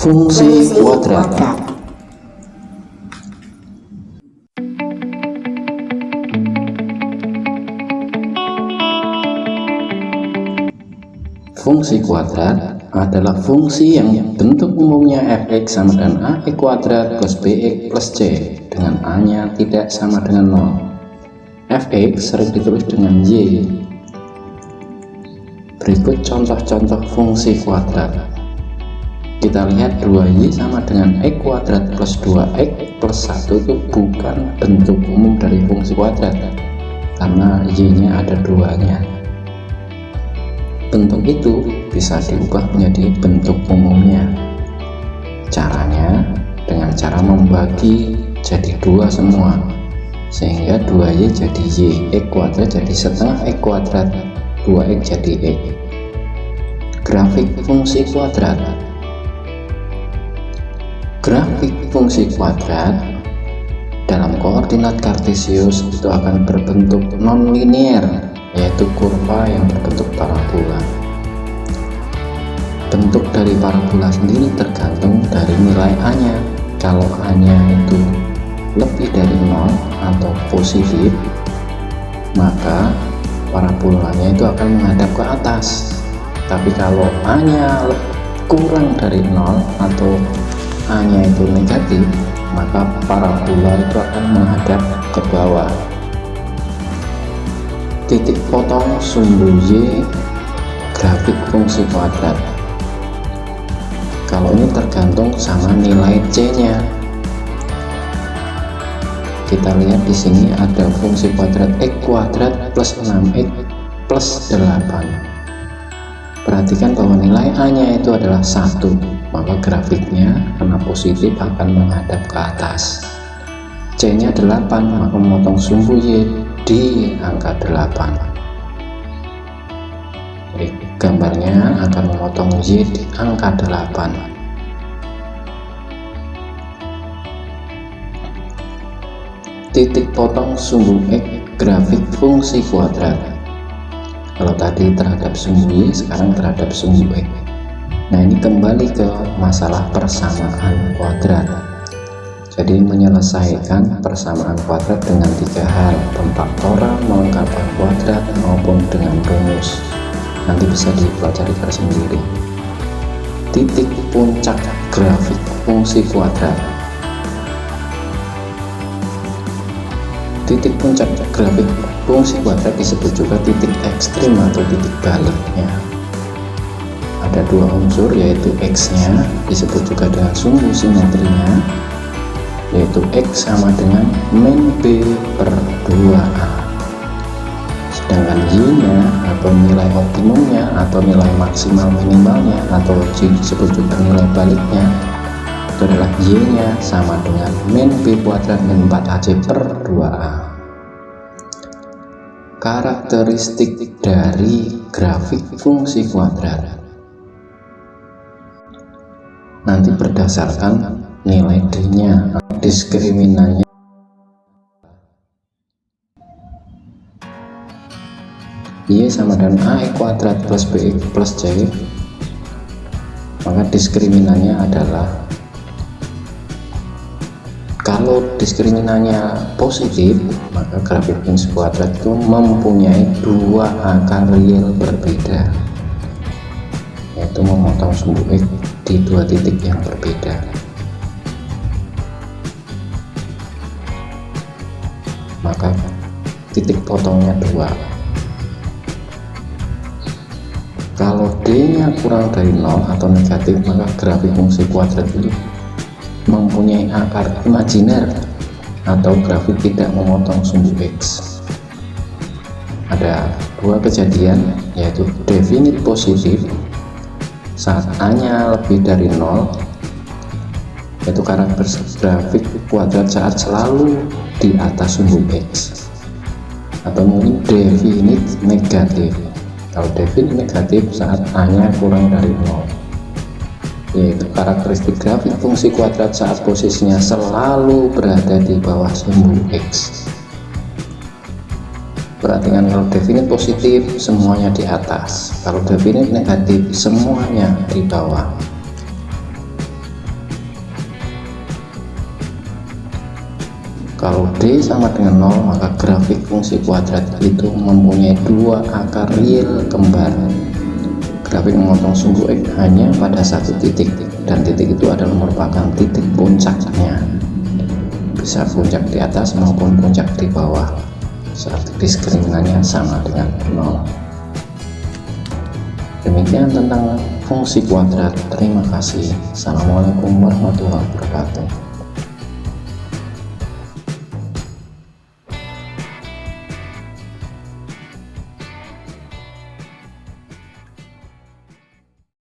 Fungsi kuadrat. Fungsi kuadrat adalah fungsi yang bentuk umumnya fx sama dengan ax kuadrat cos bx plus c dengan a-nya tidak sama dengan 0. Fx sering ditulis dengan y. Berikut contoh-contoh fungsi kuadrat. Kita lihat 2y sama dengan x kuadrat plus 2x plus 1 itu bukan bentuk umum dari fungsi kuadrat karena y-nya ada 2-nya. Bentuk itu bisa diubah menjadi bentuk umumnya. Caranya dengan cara membagi jadi 2 semua, sehingga 2y jadi y, x kuadrat jadi setengah x kuadrat, 2x jadi x. Grafik fungsi kuadrat. Grafik fungsi kuadrat dalam koordinat kartesius itu akan berbentuk non-linier, yaitu kurva yang berbentuk parabola. Bentuk dari parabola sendiri tergantung dari nilai a-nya. Kalau a-nya itu lebih dari 0 atau positif, maka parabolanya itu akan menghadap ke atas. Tapi kalau a-nya kurang dari 0 atau a-nya itu negatif, maka parabola itu akan menghadap ke bawah. Titik potong sumbu y grafik fungsi kuadrat. Kalau ini tergantung sama nilai c-nya. Kita lihat di sini ada fungsi kuadrat x kuadrat plus 6x plus 8. Perhatikan bahwa nilai a-nya itu adalah 1, maka grafiknya karena positif akan menghadap ke atas. C-nya 8, maka memotong sumbu y di angka 8. Jadi gambarnya akan memotong y di angka 8. Titik potong sumbu x grafik fungsi kuadrat. Kalau tadi terhadap sumbu y, sekarang terhadap sumbu x. Nah, ini kembali ke masalah persamaan kuadrat. Jadi menyelesaikan persamaan kuadrat dengan 3 hal: pemfaktoran, melengkapkan kuadrat, maupun dengan rumus. Nanti bisa dipelajari tersendiri. Titik puncak grafik fungsi kuadrat. Titik puncak grafik fungsi kuadrat disebut juga titik ekstrim atau titik baliknya. Ada 2 unsur, yaitu x-nya disebut juga dengan sumbu simetrinya, yaitu x sama dengan min b per 2a. Sedangkan y-nya atau nilai optimumnya atau nilai maksimal minimalnya atau disebut juga nilai baliknya itu adalah y-nya sama dengan min b kuadrat min 4ac per 2a. Karakteristik dari grafik fungsi kuadrat nanti berdasarkan nilai d-nya atau diskriminannya. Y sama dengan ax kuadrat plus bx plus c, maka diskriminannya adalah, kalau diskriminannya positif, maka grafik fungsi kuadrat itu mempunyai 2 akar real berbeda, yaitu memotong sumbu x di 2 titik yang berbeda. Maka titik potongnya 2. Kalau d-nya kurang dari 0 atau negatif, maka grafik fungsi kuadrat itu mempunyai akar imajiner atau grafik tidak memotong sumbu x. Ada 2 kejadian, yaitu definit positif saat a-nya lebih dari 0, yaitu karakter grafik kuadrat saat selalu di atas sumbu x, atau mungkin definit negatif. Kalau definit negatif saat a-nya kurang dari 0, yaitu karakteristik grafik fungsi kuadrat saat posisinya selalu berada di bawah sumbu x. Perhatikan, kalau definit positif semuanya di atas, kalau definit negatif semuanya di bawah. Kalau D sama dengan 0, maka grafik fungsi kuadrat itu mempunyai dua akar real kembar. Grafik memotong sumbu X hanya pada satu titik, dan titik itu adalah merupakan titik puncaknya. Bisa puncak di atas maupun puncak di bawah saat diskriminannya sama dengan 0. Demikian tentang fungsi kuadrat. Terima kasih. Assalamualaikum warahmatullahi wabarakatuh.